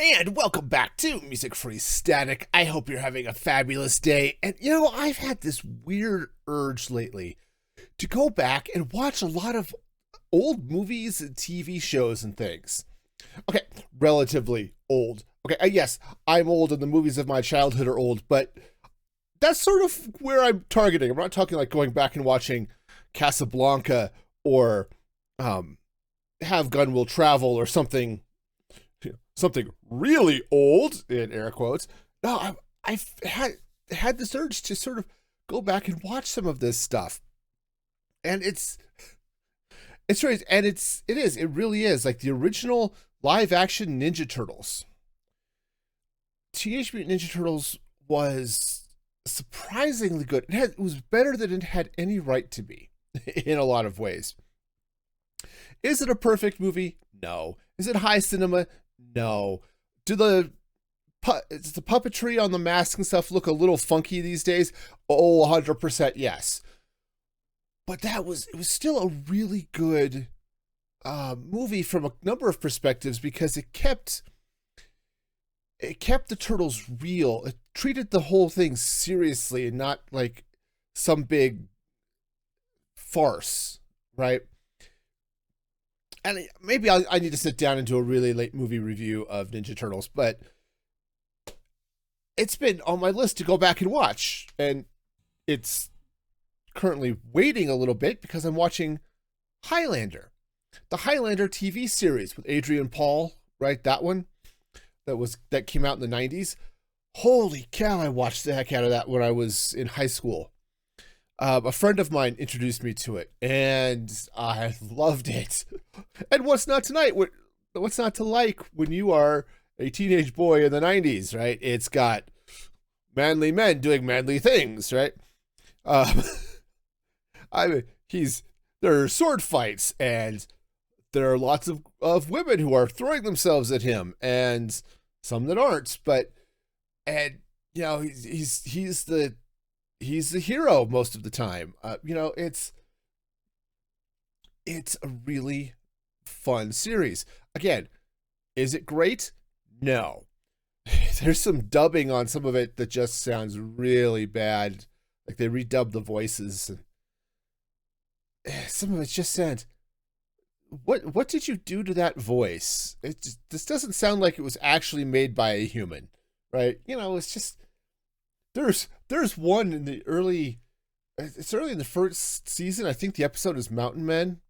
And welcome back to Music Free Static. I hope you're having a fabulous day. And I've had this weird urge lately to go back and watch a lot of old movies and TV shows and things. Okay, relatively old. Okay, yes, I'm old and the movies of my childhood are old, but that's sort of where I'm targeting. I'm not talking like going back and watching Casablanca or Have Gun Will Travel or something really old in air quotes. No, I've had this urge to sort of go back and watch some of this stuff, and it's right, and it really is like the original live action Ninja Turtles. Teenage Mutant Ninja Turtles was surprisingly good. It was better than it had any right to be in a lot of ways. Is it a perfect movie? No. Is it high cinema? No. Does the puppetry on the mask and stuff look a little funky these days? Oh, 100% yes. But it was still a really good movie from a number of perspectives because it kept the turtles real. It treated the whole thing seriously and not like some big farce, right? And maybe I need to sit down and do a really late movie review of Ninja Turtles, but it's been on my list to go back and watch. And it's currently waiting a little bit because I'm watching Highlander, the Highlander TV series with Adrian Paul, right? That one that came out in the 90s. Holy cow, I watched the heck out of that when I was in high school. A friend of mine introduced me to it, and I loved it. And what's not tonight? What's not to like when you are a teenage boy in the 90s, right? It's got manly men doing manly things, right? Um, there are sword fights, and there are lots of women who are throwing themselves at him, and some that aren't. He's the hero most of the time. It's a really fun series. Again, is it great? No. There's some dubbing on some of it that just sounds really bad. Like they redubbed the voices, and some of it just sounds. What did you do to that voice? This doesn't sound like it was actually made by a human, right? It's just there's one in the early. It's early in the first season. I think the episode is Mountain Men,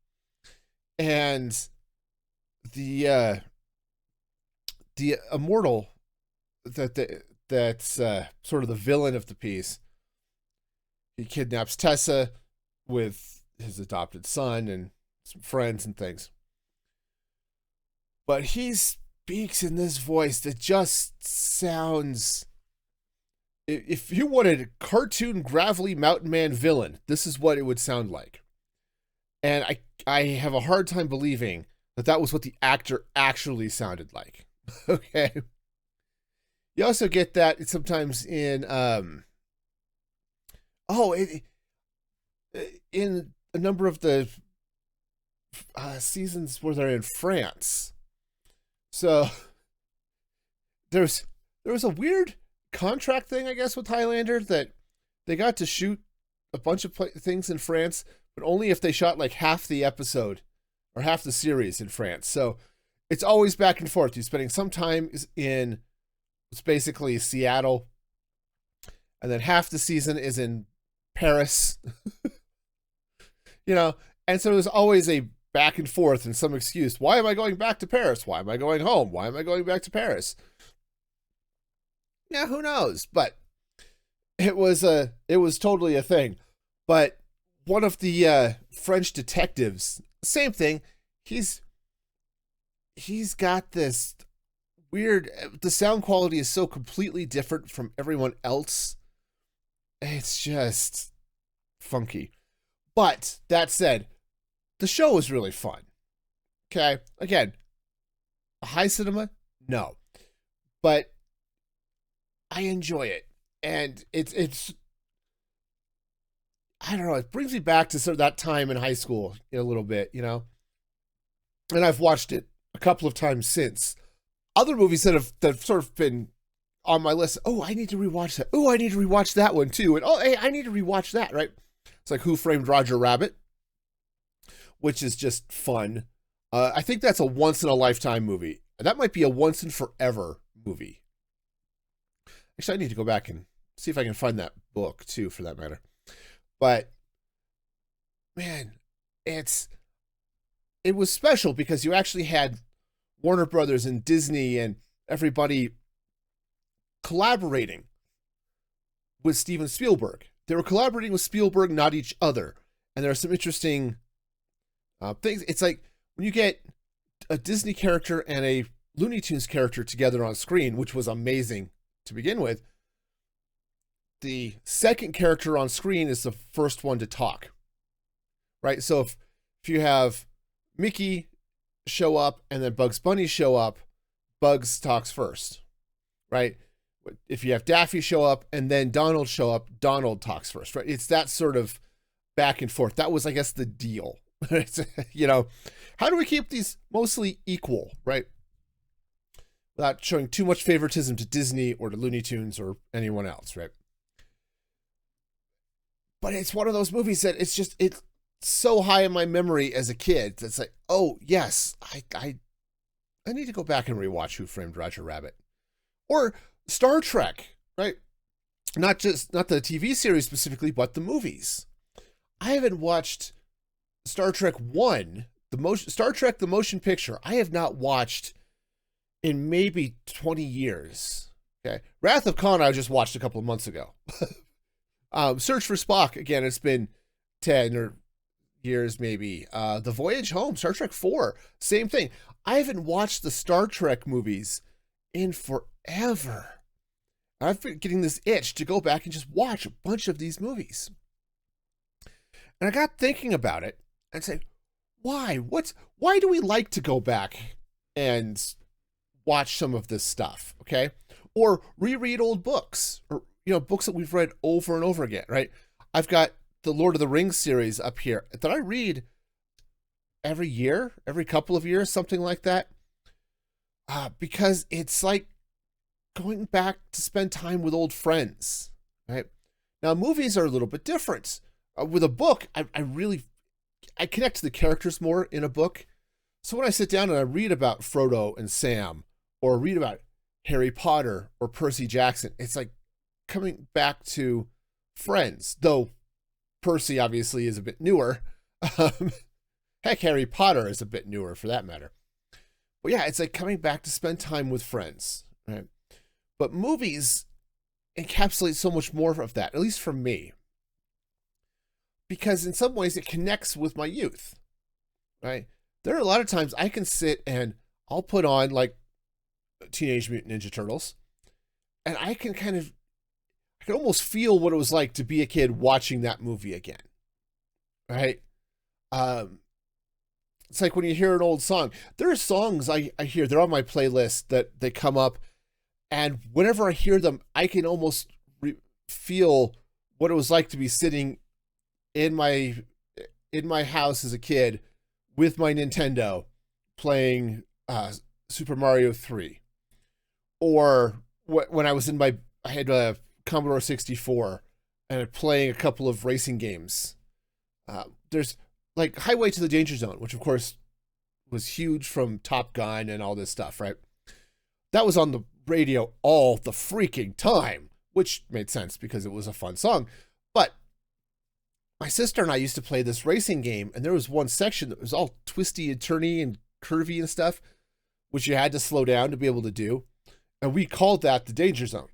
and the immortal that's sort of the villain of the piece. He kidnaps Tessa with his adopted son and some friends and things. But he speaks in this voice that just sounds. If you wanted a cartoon gravelly mountain man villain, this is what it would sound like. And I have a hard time believing that was what the actor actually sounded like. Okay. You also get that sometimes in in a number of the seasons where they're in France. So there was a weird contract thing, I guess, with Highlander that they got to shoot a bunch of things in France, but only if they shot like half the episode or half the series in France. So it's always back and forth. You're spending some time in it's basically Seattle, and then half the season is in Paris. And so there's always a back and forth and some excuse. Why am I going back to Paris? Why am I going home? Why am I going back to Paris? Yeah, who knows? But it was totally a thing. But one of the French detectives, same thing. He's got this weird. The sound quality is so completely different from everyone else. It's just funky. But that said, the show was really fun. Okay, again, high cinema, no, but I enjoy it, and it's I don't know. It brings me back to sort of that time in high school a little bit, and I've watched it a couple of times since. other movies that have sort of been on my list. Oh, I need to rewatch that. Oh, I need to rewatch that one too. And oh, hey, I need to rewatch that, right? It's like Who Framed Roger Rabbit, which is just fun. I think that's a once in a lifetime movie. That might be a once and forever movie. Actually, I need to go back and see if I can find that book too, for that matter. But man, it was special because you actually had Warner Brothers and Disney and everybody collaborating with Steven Spielberg. They were collaborating with Spielberg, not each other. And there are some interesting things. It's like when you get a Disney character and a Looney Tunes character together on screen, which was amazing to begin with. The second character on screen is the first one to talk, right? So if you have Mickey show up and then Bugs Bunny show up, Bugs talks first, right? If you have Daffy show up and then Donald show up, Donald talks first, right? It's that sort of back and forth. That was, I guess, the deal. How do we keep these mostly equal, right? Without showing too much favoritism to Disney or to Looney Tunes or anyone else, right? But it's one of those movies that it's so high in my memory as a kid. It's like, oh yes, I need to go back and rewatch Who Framed Roger Rabbit, or Star Trek, right? Not the TV series specifically, but the movies. I haven't watched Star Trek 1, Star Trek the motion picture. I have not watched in maybe 20 years. Okay, Wrath of Khan I just watched a couple of months ago. Search for Spock, again, it's been 10 or years maybe. The Voyage Home, Star Trek 4, same thing. I haven't watched the Star Trek movies in forever. I've been getting this itch to go back and just watch a bunch of these movies. And I got thinking about it and said, why? Why do we like to go back and watch some of this stuff, okay? Or reread old books, or books that we've read over and over again, right? I've got the Lord of the Rings series up here that I read every year, every couple of years, something like that. Because it's like going back to spend time with old friends, right? Now, movies are a little bit different. With a book, I connect to the characters more in a book. So when I sit down and I read about Frodo and Sam, or read about Harry Potter or Percy Jackson, it's like coming back to friends, though Percy obviously is a bit newer. Heck, Harry Potter is a bit newer for that matter. But yeah, it's like coming back to spend time with friends, right? But movies encapsulate so much more of that, at least for me. Because in some ways it connects with my youth, right? There are a lot of times I can sit and I'll put on like Teenage Mutant Ninja Turtles, and I can almost feel what it was like to be a kid watching that movie again, right? It's like when you hear an old song. There are songs I hear, they're on my playlist that they come up, and whenever I hear them, I can almost feel what it was like to be sitting in my house as a kid with my Nintendo playing Super Mario 3. Or when I was I had a Commodore 64 and playing a couple of racing games. There's like Highway to the Danger Zone, which of course was huge from Top Gun and all this stuff, right? That was on the radio all the freaking time, which made sense because it was a fun song. But my sister and I used to play this racing game, and there was one section that was all twisty and turny and curvy and stuff, which you had to slow down to be able to do. And we called that the Danger Zone.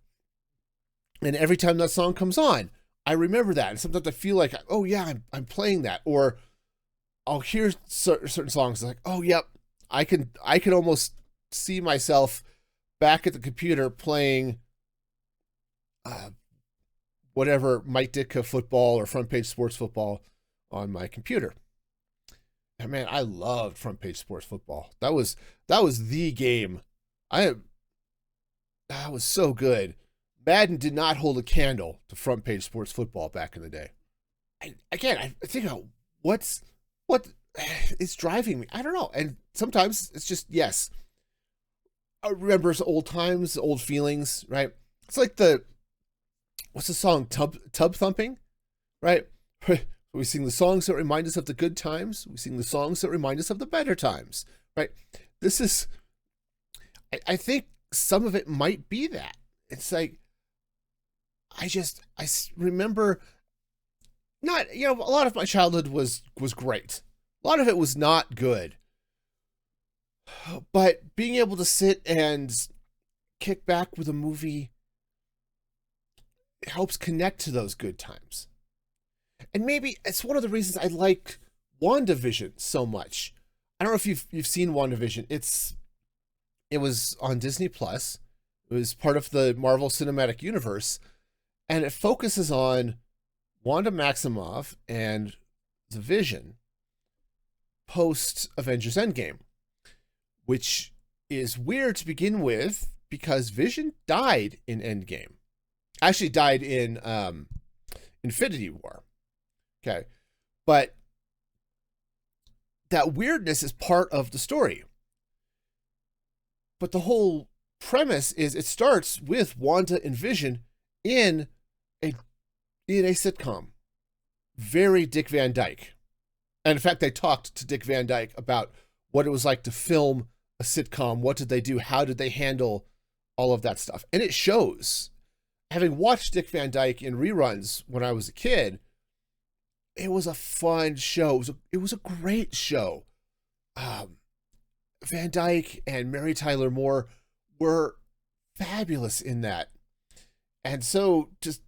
And every time that song comes on, I remember that. And sometimes I feel like, oh yeah, I'm playing that. Or I'll hear certain songs like, oh yep, I can almost see myself back at the computer playing whatever Mike Ditka football or Front Page Sports Football on my computer. And man, I loved Front Page Sports Football. That was the game. That was so good. Madden did not hold a candle to Front Page Sports Football back in the day. I think about what is driving me. I don't know. And sometimes it's just, yes, remembers old times, old feelings, right? It's like what's the song? Tub Thumping, right? We sing the songs that remind us of the good times. We sing the songs that remind us of the better times, right? This is, I think some of it might be that. It's like, I remember not, a lot of my childhood was great. A lot of it was not good. But being able to sit and kick back with a movie helps connect to those good times. And maybe it's one of the reasons I like WandaVision so much. I don't know if you've seen WandaVision. It was on Disney Plus. It was part of the Marvel Cinematic Universe, and it focuses on Wanda Maximoff and the Vision post Avengers Endgame, which is weird to begin with because Vision died in Endgame. Actually died in Infinity War. Okay. But that weirdness is part of the story. But the whole premise is it starts with Wanda and Vision in a sitcom. Very Dick Van Dyke. And in fact, they talked to Dick Van Dyke about what it was like to film a sitcom. What did they do? How did they handle all of that stuff? And it shows. Having watched Dick Van Dyke in reruns when I was a kid, it was a fun show. It was a great show. Van Dyke and Mary Tyler Moore were fabulous in that. And so just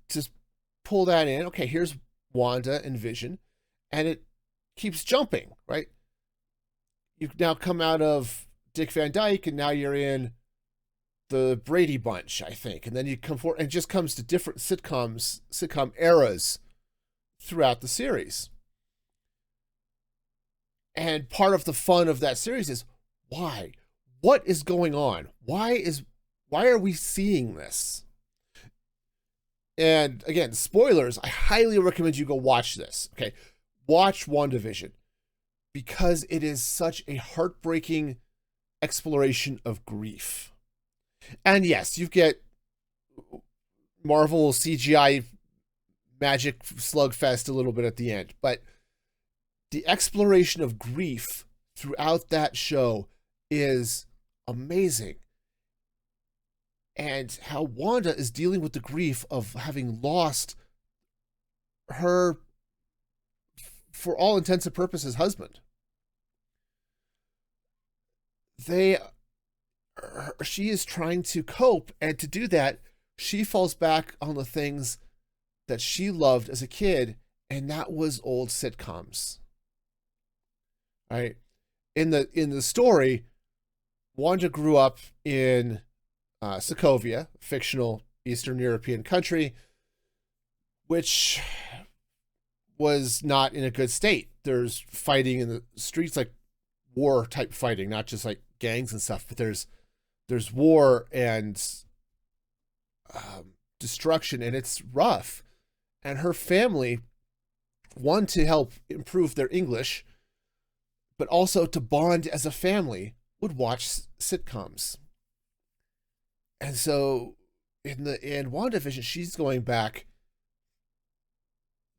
pull that in. Okay, here's Wanda and Vision, and it keeps jumping, right? You've now come out of Dick Van Dyke, and now you're in the Brady Bunch, I think. And then you come forward, and it just comes to different sitcom eras throughout the series. And part of the fun of that series is why? What is going on? Why are we seeing this? And again, spoilers, I highly recommend you go watch this. Okay. Watch WandaVision because it is such a heartbreaking exploration of grief. And yes, you get Marvel CGI magic slugfest a little bit at the end, but the exploration of grief throughout that show is amazing. And how Wanda is dealing with the grief of having lost her, for all intents and purposes, husband. She is trying to cope, and to do that, she falls back on the things that she loved as a kid, and that was old sitcoms. Right? In the story, Wanda grew up in Sokovia, fictional Eastern European country, which was not in a good state. There's fighting in the streets, like war type fighting, not just like gangs and stuff, but there's war and destruction, and it's rough. And her family, one, to help improve their English, but also to bond as a family, would watch sitcoms. And so in WandaVision, she's going back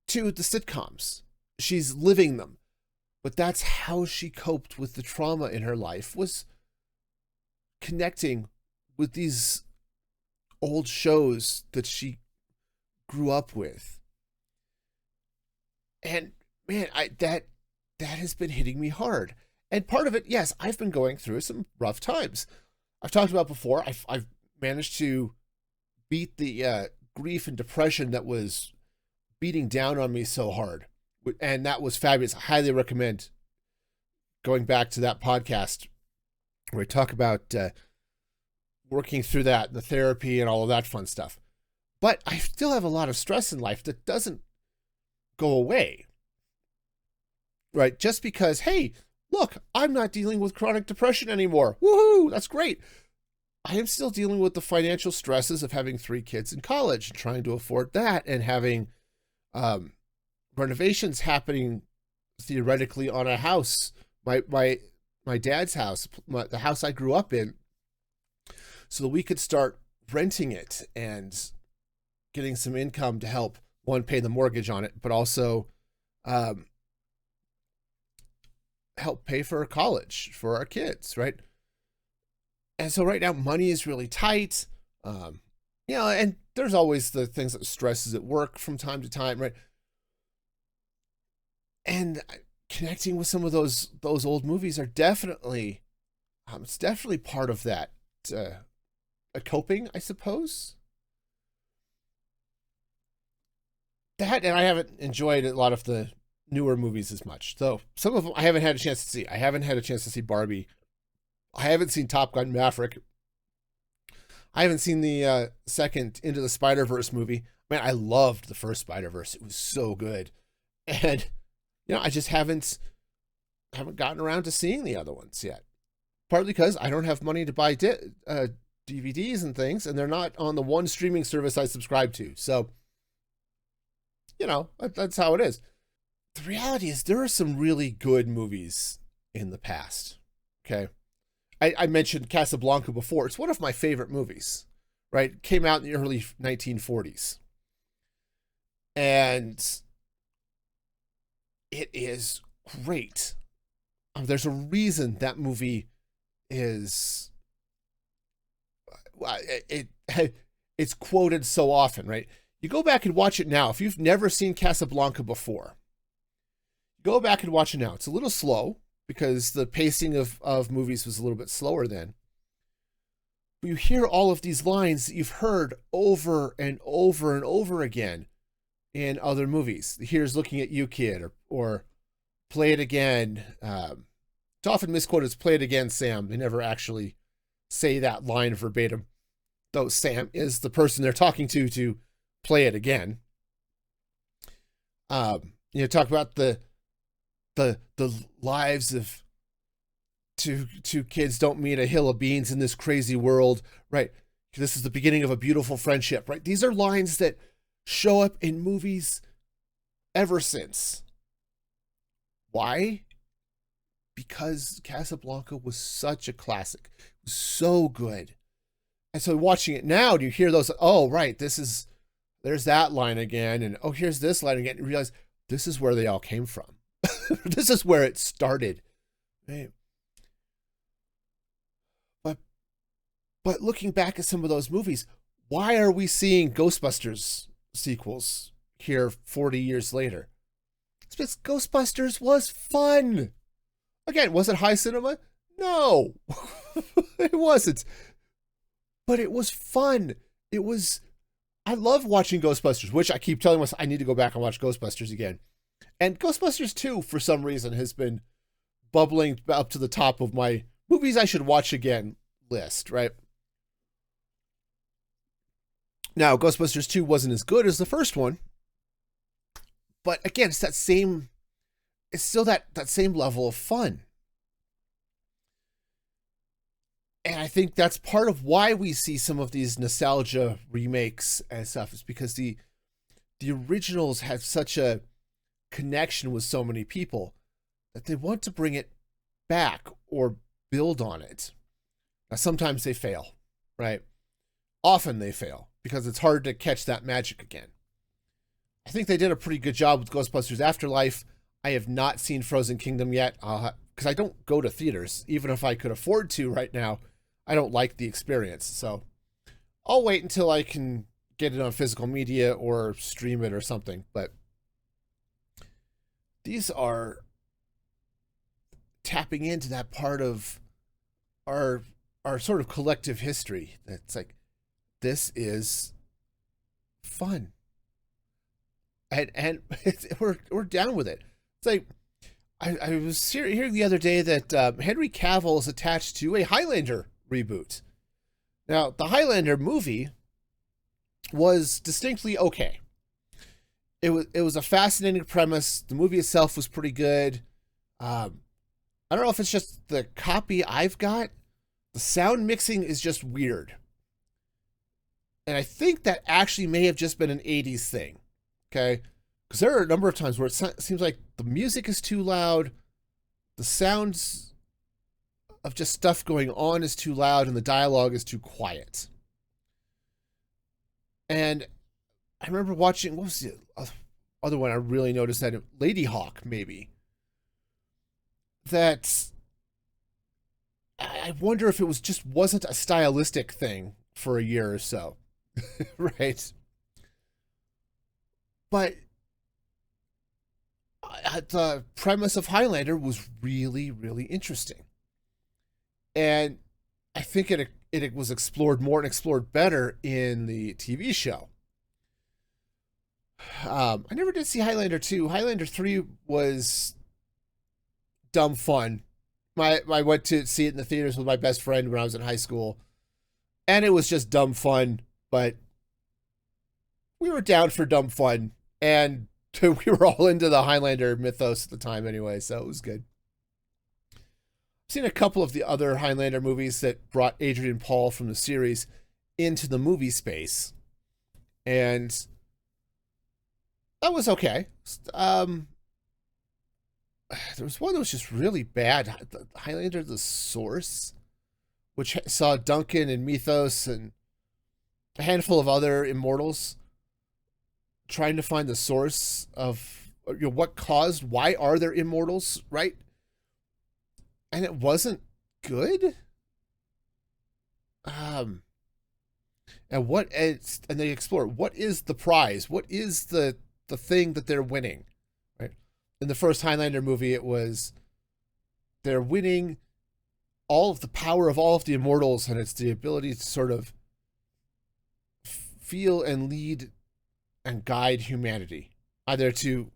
to the sitcoms. She's living them. But that's how she coped with the trauma in her life, was connecting with these old shows that she grew up with. And man, that has been hitting me hard. And part of it, yes, I've been going through some rough times. I've talked about before, I've managed to beat the grief and depression that was beating down on me so hard. And that was fabulous. I highly recommend going back to that podcast where I talk about working through that, the therapy and all of that fun stuff. But I still have a lot of stress in life that doesn't go away. Right? Just because, hey, look, I'm not dealing with chronic depression anymore. Woohoo! That's great. I am still dealing with the financial stresses of having 3 kids in college, trying to afford that, and having renovations happening theoretically on a house, my dad's house, the house I grew up in. so that we could start renting it and getting some income to help, one, pay the mortgage on it, but also help pay for college for our kids, right? And so right now money is really tight. And there's always the things that stresses at work from time to time, right? And connecting with some of those old movies are definitely, it's definitely part of that, a coping, I suppose. That, and I haven't enjoyed a lot of the newer movies as much, though some of them I haven't had a chance to see. I haven't had a chance to see Barbie. I haven't seen Top Gun Maverick. I haven't seen the second Into the Spider-Verse movie. Man, I loved the first Spider-Verse. It was so good. And, I just haven't gotten around to seeing the other ones yet. Partly because I don't have money to buy DVDs and things, and they're not on the one streaming service I subscribe to. So, that's how it is. The reality is there are some really good movies in the past. Okay. I mentioned Casablanca before. It's one of my favorite movies, right? It came out in the early 1940s. And it is great. There's a reason that movie is, it's quoted so often, right? You go back and watch it now. If you've never seen Casablanca before, go back and watch it now. It's a little slow, because the pacing of movies was a little bit slower then. But you hear all of these lines that you've heard over and over and over again in other movies. Here's looking at you, kid, or play it again. It's often misquoted as play it again, Sam. They never actually say that line verbatim, though Sam is the person they're talking to play it again. Talk about the lives of two kids don't meet a hill of beans in this crazy world, right? This is the beginning of a beautiful friendship, right? These are lines that show up in movies ever since. Why? Because Casablanca was such a classic. It was so good. And so watching it now, do you hear those, oh, right, there's that line again, and oh, here's this line again, and you realize this is where they all came from. This is where it started. Right? But looking back at some of those movies, why are we seeing Ghostbusters sequels here 40 years later? It's because Ghostbusters was fun. Again, was it high cinema? No, it wasn't. But it was fun. I love watching Ghostbusters, which I keep telling myself I need to go back and watch Ghostbusters again. And Ghostbusters 2, for some reason, has been bubbling up to the top of my movies I should watch again list, right? Now, Ghostbusters 2 wasn't as good as the first one. But again, it's still that same level of fun. And I think that's part of why we see some of these nostalgia remakes and stuff, is because the originals have such a connection with so many people that they want to bring it back or build on it. Now, sometimes they fail, right? Often they fail because it's hard to catch that magic again. I think they did a pretty good job with Ghostbusters Afterlife. I have not seen Frozen Kingdom yet because I don't go to theaters. Even if I could afford to right now, I don't like the experience. So I'll wait until I can get it on physical media or stream it or something. But these are tapping into that part of our sort of collective history. That's like, this is fun. And we're down with it. It's like, I was hearing the other day that Henry Cavill is attached to a Highlander reboot. Now, the Highlander movie was distinctly okay. It was a fascinating premise. The movie itself was pretty good. I don't know if it's just the copy I've got. The sound mixing is just weird. And I think that actually may have just been an 80s thing. Okay? Because there are a number of times where it seems like the music is too loud. The sounds of just stuff going on is too loud and the dialogue is too quiet. And I remember watching, what was the other one I really noticed that? Lady Hawk, maybe. That I wonder if it was just wasn't a stylistic thing for a year or so. Right? But the premise of Highlander was really, really interesting. And I think it was explored more and explored better in the TV show. I never did see Highlander 2. Highlander 3 was dumb fun. I went to see it in the theaters with my best friend when I was in high school. And it was just dumb fun, but we were down for dumb fun. And we were all into the Highlander mythos at the time anyway, so it was good. I've seen a couple of the other Highlander movies that brought Adrian Paul from the series into the movie space. And that was okay. There was one that was just really bad. Highlander The Source, which saw Duncan and Mythos and a handful of other immortals trying to find the source of why are there immortals, right? And it wasn't good. And they explore what is the prize? What is the thing that they're winning? Right? In the first Highlander movie, it was they're winning all of the power of all of the immortals, and it's the ability to sort of feel and lead and guide humanity, either to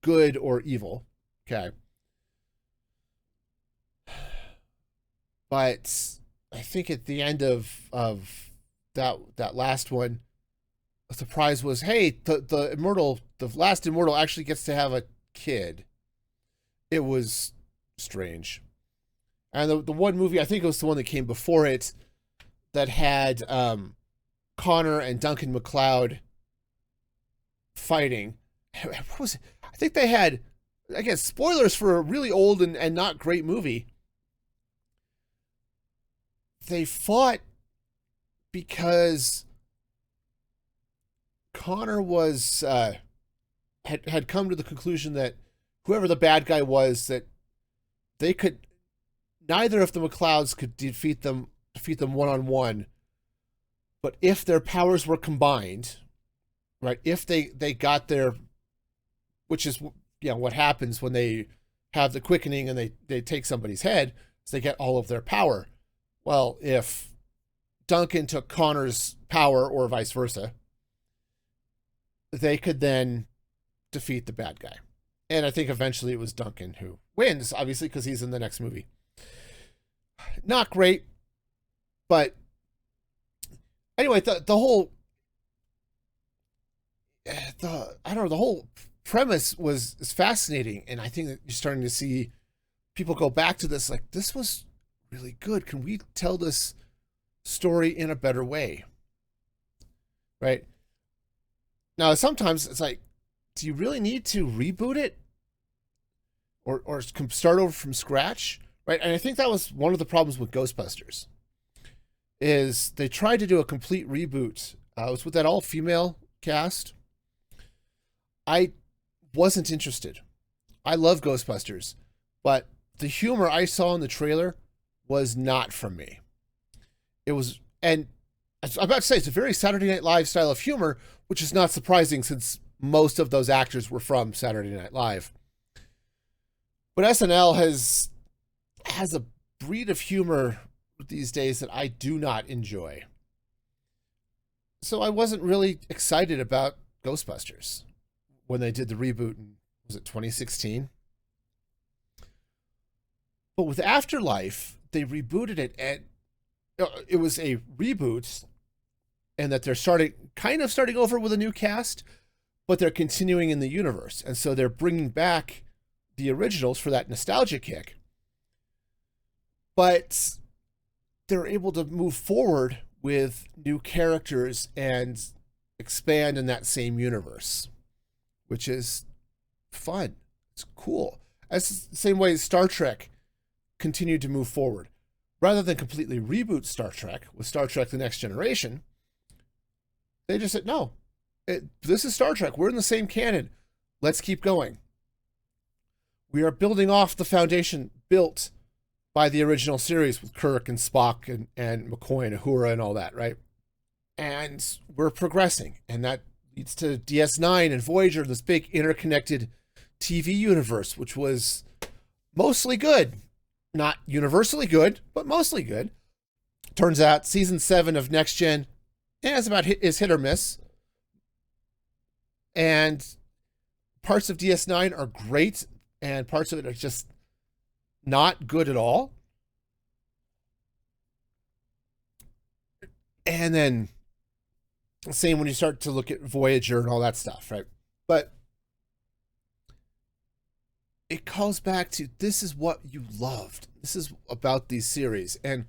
good or evil. Okay. But I think at the end of that last one, the surprise was, hey, the last immortal actually gets to have a kid. It was strange. And the one movie, I think it was the one that came before it, that had Connor and Duncan MacLeod fighting. What was it? I think they had, again, spoilers for a really old and not great movie. They fought because Connor was had come to the conclusion that whoever the bad guy was, that they could, neither of the MacLeods could defeat them one-on-one, but if their powers were combined, right, if they got their, which is what happens when they have the quickening and they take somebody's head, is they get all of their power. Well, if Duncan took Connor's power or vice versa, they could then defeat the bad guy. And I think eventually it was Duncan who wins, obviously, because he's in the next movie. Not great, but anyway, the whole the whole premise is fascinating, and I think that you're starting to see people go back to this, like, this was really good. Can we tell this story in a better way? Right? Now, sometimes it's like, do you really need to reboot it? Or start over from scratch? Right? And I think that was one of the problems with Ghostbusters, is they tried to do a complete reboot. It was with that all-female cast. I wasn't interested. I love Ghostbusters, but the humor I saw in the trailer was not from me. It was, and I'm about to say, it's a very Saturday Night Live style of humor, which is not surprising since most of those actors were from Saturday Night Live. But SNL has a breed of humor these days that I do not enjoy. So I wasn't really excited about Ghostbusters when they did the reboot in, was it 2016? But with Afterlife, they rebooted it, and it was a reboot, and that they're starting over with a new cast, but they're continuing in the universe. And so they're bringing back the originals for that nostalgia kick. But they're able to move forward with new characters and expand in that same universe, which is fun. It's cool. That's the same way as Star Trek continued to move forward. Rather than completely reboot Star Trek with Star Trek The Next Generation, they just said, no, this is Star Trek. We're in the same canon. Let's keep going. We are building off the foundation built by the original series with Kirk and Spock and McCoy and Uhura and all that, right? And we're progressing. And that leads to DS9 and Voyager, this big interconnected TV universe, which was mostly good. Not universally good, but mostly good. Turns out season 7 of Next Gen is hit or miss. And parts of DS9 are great, and parts of it are just not good at all. And then same when you start to look at Voyager and all that stuff, right? But it calls back to, this is what you loved. This is about these series. And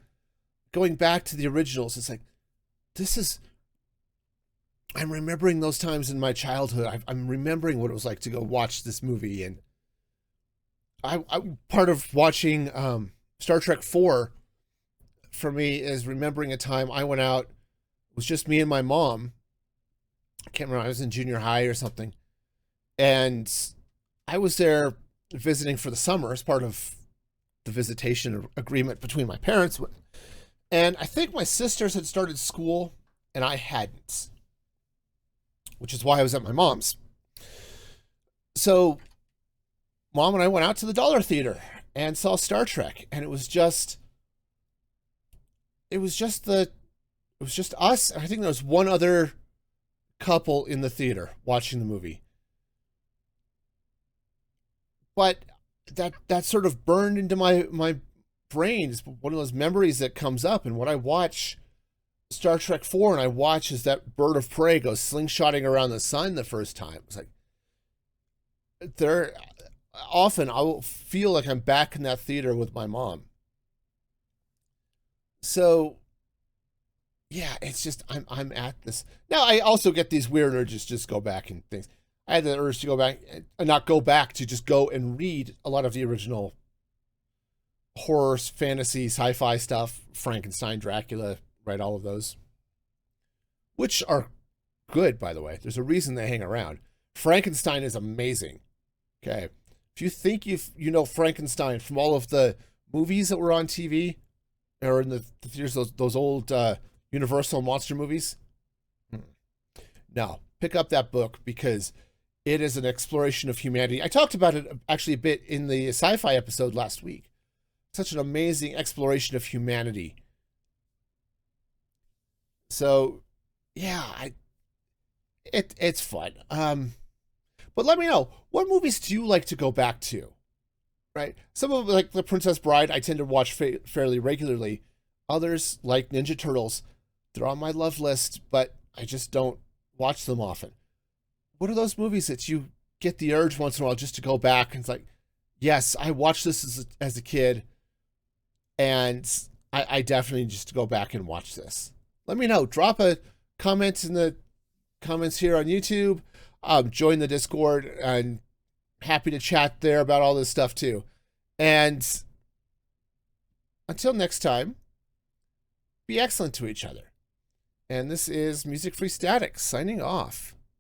going back to the originals, it's like, I'm remembering those times in my childhood. I'm remembering what it was like to go watch this movie. And I part of watching Star Trek 4 for me is remembering a time I went out. It was just me and my mom. I can't remember. I was in junior high or something. And I was there visiting for the summer as part of the visitation agreement between my parents. And I think my sisters had started school and I hadn't, which is why I was at my mom's. So Mom and I went out to the Dollar Theater and saw Star Trek, and it was just us. I think there was one other couple in the theater watching the movie. But that sort of burned into my brain. It's one of those memories that comes up. And when I watch Star Trek 4 and I watch as that bird of prey goes slingshotting around the sun the first time, it's like, often I will feel like I'm back in that theater with my mom. So yeah, it's just, I'm at this. Now I also get these weird urges to just go back and things. I had the urge to go back, and not go back, to just go and read a lot of the original horror, fantasy, sci-fi stuff, Frankenstein, Dracula, right? All of those, which are good, by the way. There's a reason they hang around. Frankenstein is amazing. Okay. If you think you know Frankenstein from all of the movies that were on TV or in the theaters, those old Universal monster movies, no, pick up that book, because it is an exploration of humanity. I talked about it actually a bit in the sci-fi episode last week. Such an amazing exploration of humanity. So yeah, it's fun. But let me know, what movies do you like to go back to? Right? Some of them, like The Princess Bride, I tend to watch fairly regularly. Others, like Ninja Turtles, they're on my love list, but I just don't watch them often. What are those movies that you get the urge once in a while just to go back and it's like, yes, I watched this as a kid, and I definitely just go back and watch this? Let me know. Drop a comment in the comments here on YouTube. Join the Discord, and happy to chat there about all this stuff too. And until next time, be excellent to each other. And this is Music Free Static signing off.